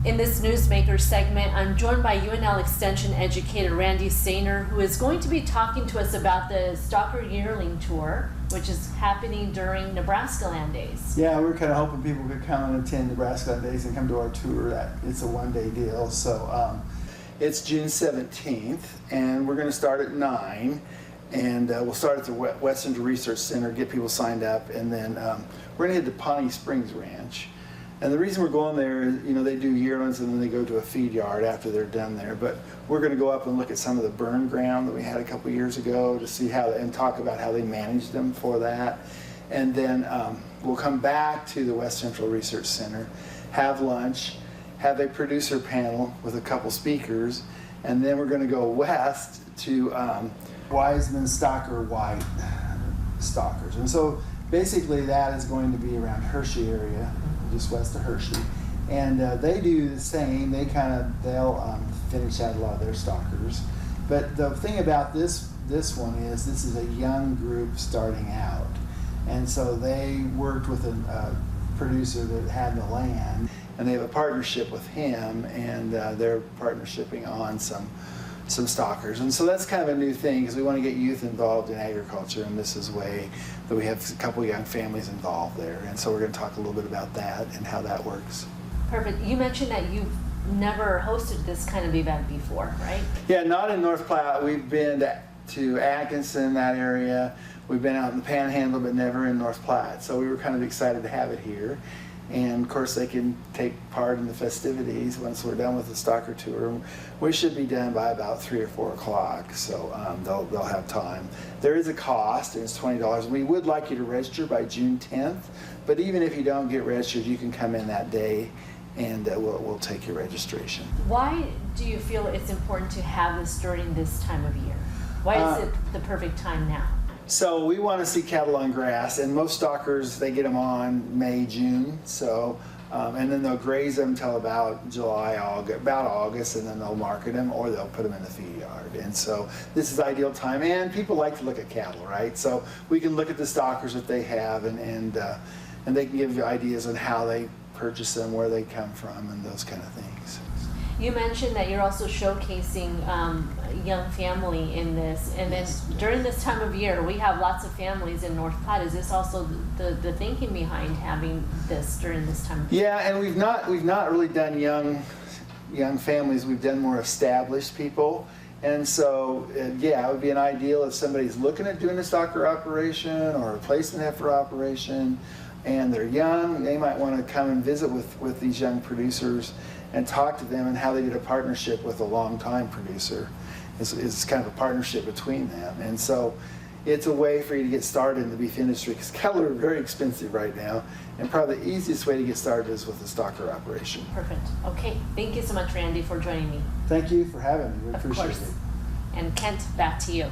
In this Newsmakers segment, I'm joined by UNL Extension educator Randy Sainer, who is going to be talking to us about the Stalker Yearling Tour, which is happening during Nebraska Land Days. Yeah, we're kind of hoping people could come and attend Nebraska Land Days and come to our tour. It's a one-day deal. So it's June 17th, and we're going to start at 9. And we'll start at the West Central Research Center, get people signed up, and then we're going to head to Pawnee Springs Ranch. And the reason we're going there is, you know, they do yearlings and then they go to a feed yard after they're done there. But we're going to go up and look at some of the burn ground that we had a couple years ago to see how, and talk about how they managed them for that. And then we'll come back to the West Central Research Center, have lunch, have a producer panel with a couple speakers, and then we're going to go west to Wiseman Stalker White stalkers. And so basically that is going to be around Hershey area, just west of Hershey, and they do the same. They'll finish out a lot of their stalkers. But the thing about this one is this is a young group starting out, and so they worked with a producer that had the land, and they have a partnership with him, and they're partnershiping on some stalkers. And so that's kind of a new thing, because we want to get youth involved in agriculture, and this is a way that we have a couple young families involved there. And so we're going to talk a little bit about that and how that works. Perfect. You mentioned that you've never hosted this kind of event before, right? Yeah, not in North Platte. We've been to Atkinson, that area. We've been out in the Panhandle, but never in North Platte. So we were kind of excited to have it here. And of course they can take part in the festivities once we're done with the stalker tour. We should be done by about 3 or 4 o'clock, so they'll have time. There is a cost, and it's $20. We would like you to register by June 10th, but even if you don't get registered, you can come in that day, and we'll take your registration. Why do you feel it's important to have this during this time of year? Why is it the perfect time now? So we want to see cattle on grass, and most stalkers, they get them on May, June. So, and then they'll graze them till about July, August, and then they'll market them or they'll put them in the feed yard. And so this is the ideal time, and people like to look at cattle, right? So we can look at the stalkers that they have, and they can give you ideas on how they purchase them, where they come from, and those kind of things. You mentioned that you're also showcasing a young family in this, and then during this time of year, we have lots of families in North Platte. Is this also the thinking behind having this during this time of year? Yeah, and we've not really done young families. We've done more established people, and so yeah, it would be an ideal if somebody's looking at doing a stalker operation or a placement heifer operation, and they're young. They might want to come and visit with these young producers and talk to them, and how they did a partnership with a long-time producer. It's kind of a partnership between them. And so it's a way for you to get started in the beef industry, because cattle are very expensive right now, and probably the easiest way to get started is with a stalker operation. Perfect. Okay, thank you so much, Randy, for joining me. Thank you for having me. We appreciate it. And Kent, back to you.